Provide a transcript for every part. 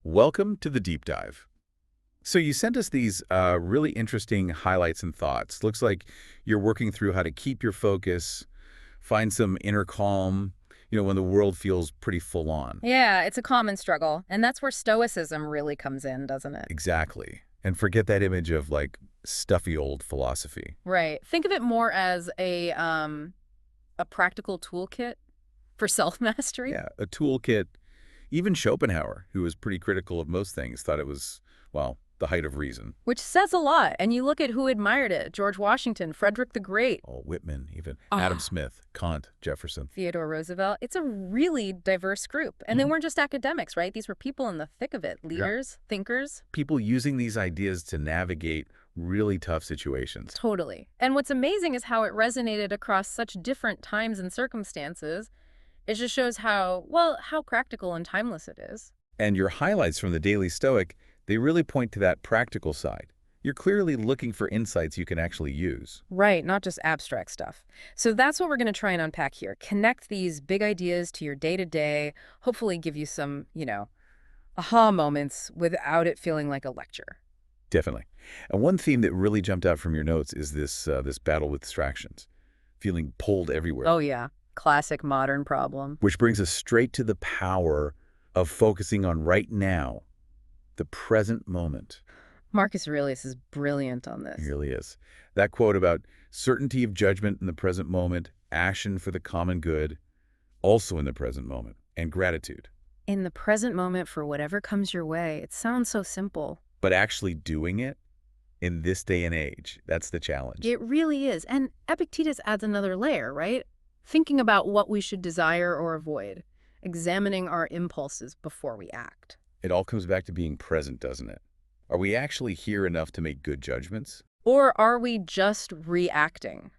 Welcome to the deep dive. So you sent us these really interesting highlights and thoughts. Looks like you're working through how to keep your focus, find some inner calm, when the world feels pretty full on. Yeah, it's a common struggle. And that's where Stoicism really comes in, doesn't it? Exactly. And forget that image of like stuffy old philosophy. Right. Think of it more as a practical toolkit for self-mastery. Yeah, a toolkit. Even Schopenhauer, who was pretty critical of most things, thought it was, well, the height of reason. Which says a lot. And you look at who admired it: George Washington, Frederick the Great, Oh, Whitman, even Adam ah, Smith, Kant, Jefferson. Theodore Roosevelt. It's a really diverse group. And they Mhm. weren't just academics, right? These were people in the thick of it, Yeah. leaders, thinkers. People using these ideas to navigate really tough situations. Totally. And what's amazing is how it resonated across such different times and circumstances. It just shows how practical and timeless it is. And your highlights from the Daily Stoic, they really point to that practical side. You're clearly looking for insights you can actually use. Right, not just abstract stuff. So that's what we're going to try and unpack here. Connect these big ideas to your day-to-day, hopefully give you some, aha moments without it feeling like a lecture. Definitely. And one theme that really jumped out from your notes is this battle with distractions, feeling pulled everywhere, Oh, yeah. Classic modern problem. which brings us straight to the power of focusing on right now, the present moment. Marcus Aurelius is brilliant on It this. really is. That quote about certainty of judgment in the present moment, action for the common good, also in the present moment, and gratitude. In the present moment for whatever comes your way, it sounds so simple. But actually doing it in this day and age, that's the challenge. It really is. And Epictetus adds another layer, right? Thinking about what we should desire or avoid, examining our impulses before we act. It all comes back to being present, doesn't it? Are we actually here enough to make good judgments? Or are we just reacting?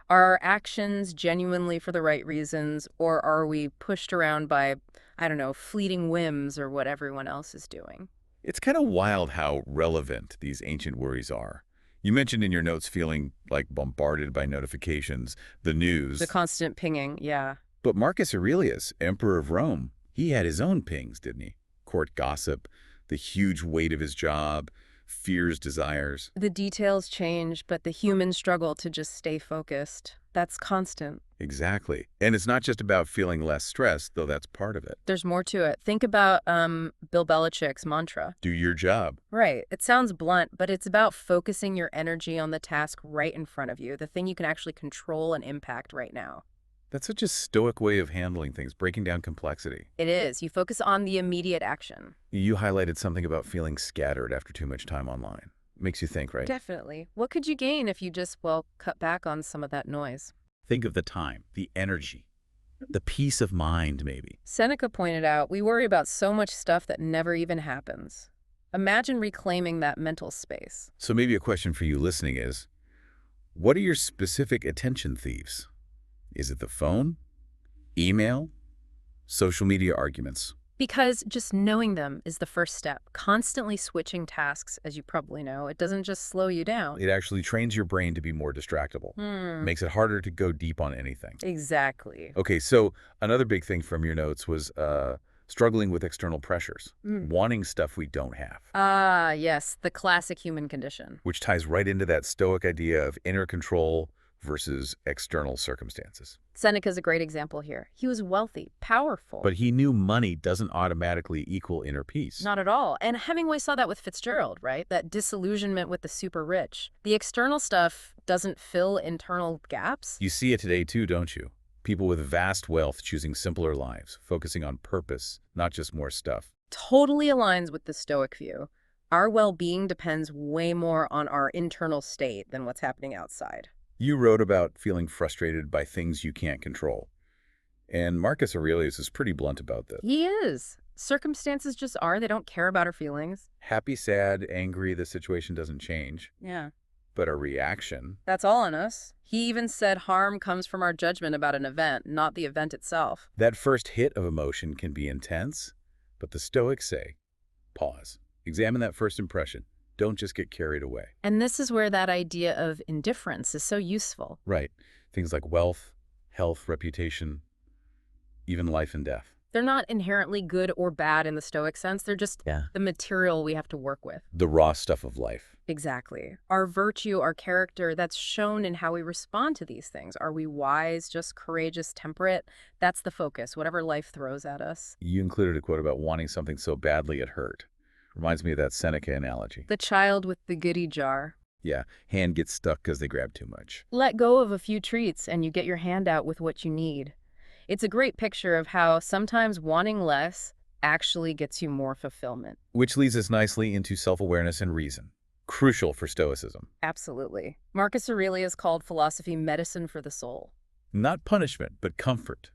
Are our actions genuinely for the right reasons, or are we pushed around by, I don't know, fleeting whims or what everyone else is doing? It's kind of wild how relevant these ancient worries are. You mentioned in your notes feeling like bombarded by notifications, the The news. constant pinging, yeah. But Marcus Aurelius, Emperor of Rome, he had his own pings, didn't he? Court gossip, the huge weight of his job, fears, desires. The details change, but the human struggle to just stay focused, that's constant. Exactly. And it's not just about feeling less stressed, though that's part of it. There's more to it. Think about Bill Belichick's mantra. Do your job. Right. It sounds blunt, but it's about focusing your energy on the task right in front of you, the thing you can actually control and impact right now. That's such a stoic way of handling things, breaking down complexity. It is. You focus on the immediate action. You highlighted something about feeling scattered after too much time online. Makes you think, right? Definitely. What could you gain if you just, cut back on some of that noise? Think of the time, the energy, the peace of mind, maybe. Seneca pointed out we worry about so much stuff that never even happens. Imagine reclaiming that mental space. So maybe a question for you listening is, what are your specific attention thieves? Is it the phone, email, social media arguments? Because just knowing them is the first step. Constantly switching tasks, as you probably know, it doesn't just slow you down. It actually trains your brain to be more distractible. Makes it harder to go deep on anything. Exactly. Okay, so another big thing from your notes was struggling with external pressures, wanting stuff we don't have, Ah, yes, the classic human condition. which ties right into that Stoic idea of inner control versus external circumstances. Seneca's a great example here. He was wealthy, powerful. But he knew money doesn't automatically equal inner peace. Not at all. And Hemingway saw that with Fitzgerald, right? That disillusionment with the super rich. The external stuff doesn't fill internal gaps. You see it today too, don't you? People with vast wealth choosing simpler lives, focusing on purpose, not just more stuff. Totally aligns with the Stoic view. Our well-being depends way more on our internal state than what's happening outside. You wrote about feeling frustrated by things you can't control. And Marcus Aurelius is pretty blunt about this. He is. Circumstances just are. They don't care about our feelings. Happy, sad, angry, the situation doesn't change. Yeah. But our reaction, That's all on us. He even said harm comes from our judgment about an event, not the event itself. that first hit of emotion can be intense, but the Stoics say, pause. Examine that first impression. Don't just get carried away. And this is where that idea of indifference is so useful. Right. Things like wealth, health, reputation, even life and death. They're not inherently good or bad in the Stoic sense. They're just Yeah. the material we have to work with. The raw stuff of life. Exactly. Our virtue, our character, that's shown in how we respond to these things. Are we wise, just courageous, temperate? That's the focus, whatever life throws at us. You included a quote about wanting something so badly it hurt. Reminds me of that Seneca analogy. The child with the goody jar. Yeah, hand gets stuck because they grab too much. Let go of a few treats and you get your hand out with what you need. It's a great picture of how sometimes wanting less actually gets you more fulfillment. Which leads us nicely into self-awareness and reason. Crucial for Stoicism. Absolutely. Marcus Aurelius called philosophy medicine for the soul. Not punishment, but comfort,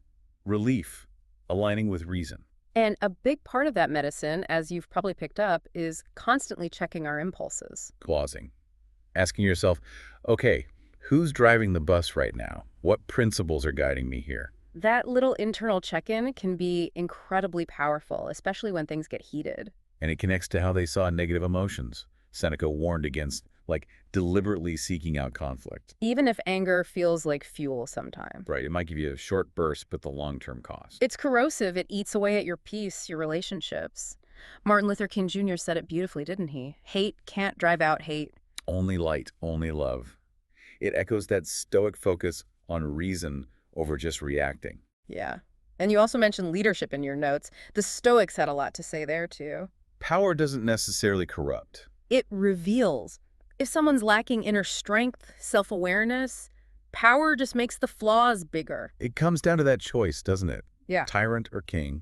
relief, aligning with reason. And a big part of that medicine, as you've probably picked up, is constantly checking our impulses. Clausing. Asking yourself, okay, who's driving the bus right now? What principles are guiding me here? That little internal check-in can be incredibly powerful, especially when things get heated. And it connects to how they saw negative emotions. Seneca warned against, deliberately seeking out conflict. Even if anger feels like fuel sometimes. Right, it might give you a short burst, but the long-term cost. It's corrosive. It eats away at your peace, your relationships. Martin Luther King Jr. said it beautifully, didn't he? Hate can't drive out hate. Only light, only love. It echoes that Stoic focus on reason over just reacting. Yeah. And you also mentioned leadership in your notes. The Stoics had a lot to say there, too. Power doesn't necessarily corrupt. It reveals. If someone's lacking inner strength, self-awareness, power just makes the flaws bigger. It comes down to that choice, doesn't it? Yeah. Tyrant or king,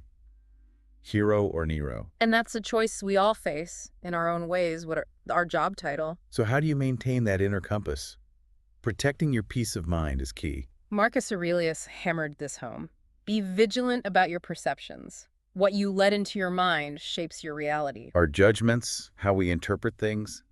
hero or Nero. And that's a choice we all face in our own ways, what our job title. So how do you maintain that inner compass? Protecting your peace of mind is key. Marcus Aurelius hammered this home. Be vigilant about your perceptions. What you let into your mind shapes your reality. Our judgments, how we interpret things,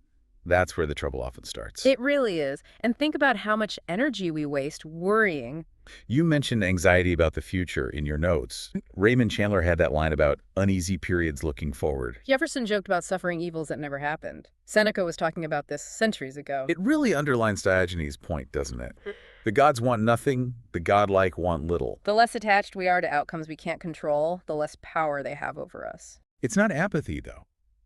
that's where the trouble often starts. It really is. And think about how much energy we waste worrying. You mentioned anxiety about the future in your notes. Raymond Chandler had that line about uneasy periods looking forward. Jefferson joked about suffering evils that never happened. Seneca was talking about this centuries ago. It really underlines Diogenes' point, doesn't it? The gods want nothing, the godlike want little. The less attached we are to outcomes we can't control, the less power they have over us. It's not apathy, though.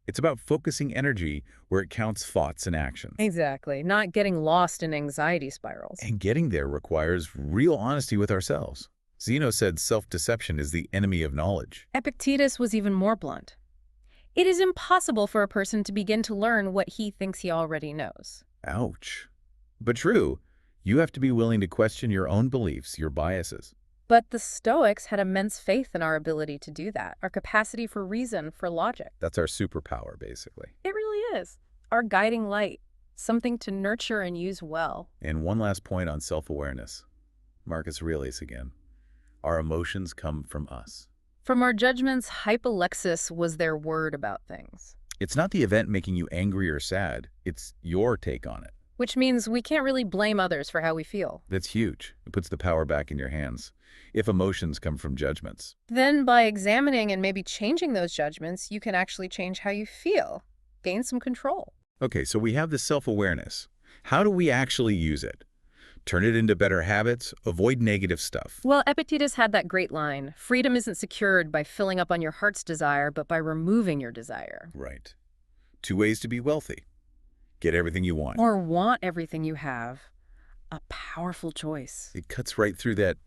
It's about focusing energy where it counts thoughts and actions. Exactly. Not getting lost in anxiety spirals. And getting there requires real honesty with ourselves. Zeno said self-deception is the enemy of knowledge. Epictetus was even more blunt. It is impossible for a person to begin to learn what he thinks he already knows. Ouch. But true, you have to be willing to question your own beliefs, your biases. But the Stoics had immense faith in our ability to do that, our capacity for reason, for logic. That's our superpower, basically. It really is. Our guiding light, something to nurture and use well. And one last point on self-awareness. Marcus Aurelius again. Our emotions come from us. From our judgments, hypolexis was their word about things. It's not the event making you angry or sad. It's your take on it. Which means we can't really blame others for how we feel. That's huge. It puts the power back in your hands. If emotions come from judgments. Then by examining and maybe changing those judgments, you can actually change how you feel, gain some control. Okay, so we have this self-awareness. How do we actually use it? Turn it into better habits, avoid negative stuff. Well, Epictetus had that great line, freedom isn't secured by filling up on your heart's desire, but by removing your desire. Right. 2 ways to be wealthy. Get everything you want. Or want everything you have. A powerful choice. It cuts right through that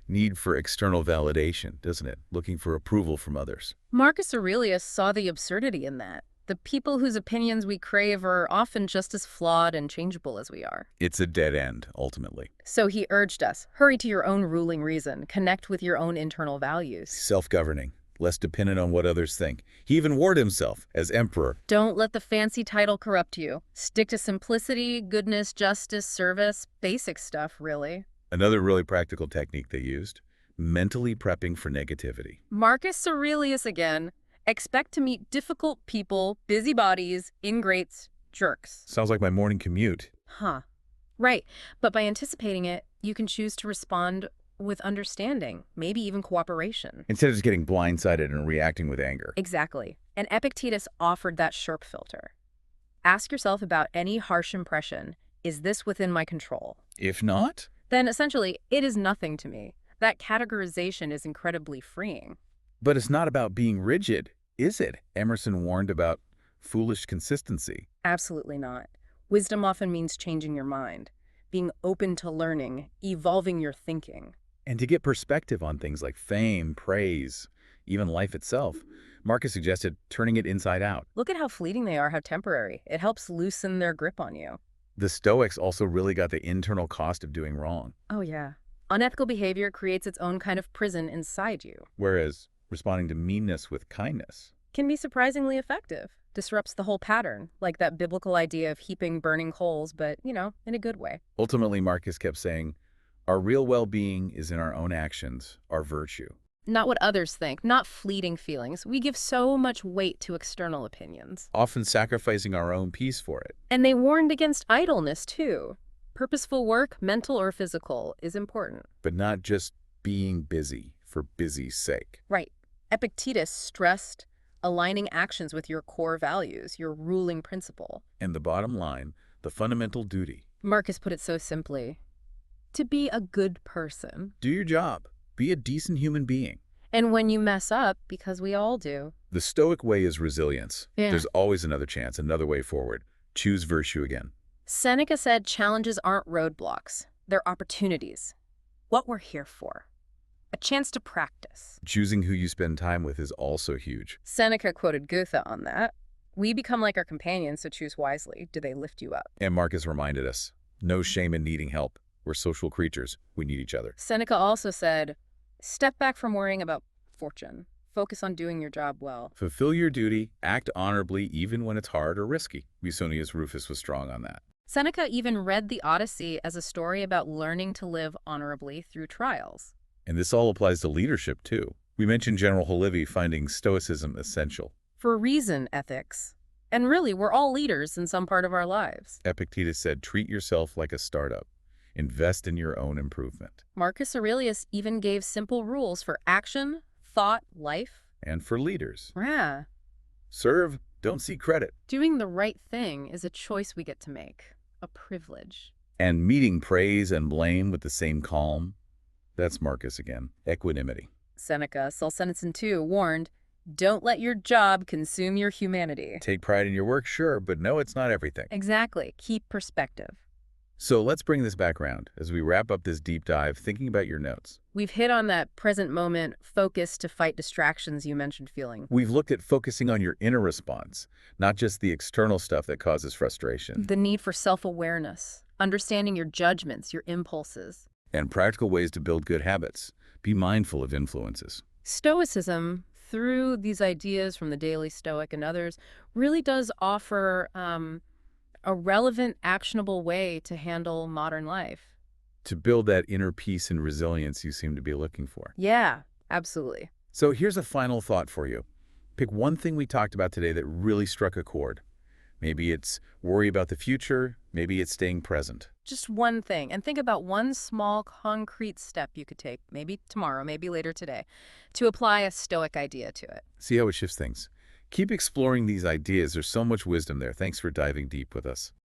need for external validation, doesn't it? Looking for approval from others. Marcus Aurelius saw the absurdity in that. The people whose opinions we crave are often just as flawed and changeable as we are. It's a dead end, ultimately. So he urged us, hurry to your own ruling reason, connect with your own internal values. Self-governing, less dependent on what others think. He even warned himself as emperor. Don't let the fancy title corrupt you. Stick to simplicity, goodness, justice, service, basic stuff, really. Another really practical technique they used, mentally prepping for negativity. Marcus Aurelius again. Expect to meet difficult people, busybodies, ingrates, jerks. Sounds like my morning commute. Huh. Right. But by anticipating it, you can choose to respond with understanding, maybe even cooperation. Instead of just getting blindsided and reacting with anger. Exactly. And Epictetus offered that sharp filter. Ask yourself about any harsh impression. Is this within my control? If not? Then essentially, it is nothing to me. That categorization is incredibly freeing. But it's not about being rigid, is it? Emerson warned about foolish consistency. Absolutely not. Wisdom often means changing your mind, being open to learning, evolving your thinking. And to get perspective on things like fame, praise, even life itself, Marcus suggested turning it inside out. Look at how fleeting they are, how temporary. It helps loosen their grip on you. The Stoics also really got the internal cost of doing wrong, Oh, yeah. Unethical behavior creates its own kind of prison inside you. whereas responding to meanness with kindness. Can be surprisingly effective. Disrupts the whole pattern, like that biblical idea of heaping burning coals, but, in a good way. Ultimately, Marcus kept saying, our real well-being is in our own actions, our virtue. Not what others think, not fleeting feelings. We give so much weight to external opinions. Often sacrificing our own peace for it. And they warned against idleness, too. Purposeful work, mental or physical, is important. But not just being busy for busy's sake. Right. Epictetus stressed aligning actions with your core values, your ruling principle. And the bottom line, the fundamental duty. Marcus put it so simply. To be a good person. Do your job. Be a decent human being. And when you mess up, because we all do. The Stoic way is resilience. Yeah. There's always another chance, another way forward. Choose virtue again. Seneca said challenges aren't roadblocks. They're opportunities. What we're here for. A chance to practice. Choosing who you spend time with is also huge. Seneca quoted Goethe on that. We become like our companions, so choose wisely. Do they lift you up? And Marcus reminded us, no shame in needing help. We're social creatures. We need each other. Seneca also said, step back from worrying about fortune. Focus on doing your job well. Fulfill your duty, act honorably even when it's hard or risky. Musonius Rufus was strong on that. Seneca even read the Odyssey as a story about learning to live honorably through trials. And this all applies to leadership, too. We mentioned General Holivi finding Stoicism essential. For reason ethics. And really, we're all leaders in some part of our lives. Epictetus said, treat yourself like a startup. Invest in your own improvement. Marcus Aurelius even gave simple rules for action, thought, life. And for leaders. Yeah. Serve, don't seek credit. Doing the right thing is a choice we get to make. A privilege. And meeting praise and blame with the same calm. That's Marcus again. Equanimity. Seneca, Solzhenitsyn too, warned, don't let your job consume your humanity. Take pride in your work, sure, but no, it's not everything. Exactly. Keep perspective. So let's bring this back around as we wrap up this deep dive thinking about your notes. We've hit on that present moment focus to fight distractions you mentioned feeling. We've looked at focusing on your inner response, not just the external stuff that causes frustration. The need for self-awareness, understanding your judgments, your impulses. And practical ways to build good habits. Be mindful of influences. Stoicism, through these ideas from the Daily Stoic and others, really does offer a relevant, actionable way to handle modern life. To build that inner peace and resilience you seem to be looking for. Yeah, absolutely. So here's a final thought for you. Pick one thing we talked about today that really struck a chord. Maybe it's worry about the future. Maybe it's staying present. Just one thing, and think about one small concrete step you could take, maybe tomorrow, maybe later today, to apply a Stoic idea to it. See how it shifts things. Keep exploring these ideas. There's so much wisdom there. Thanks for diving deep with us.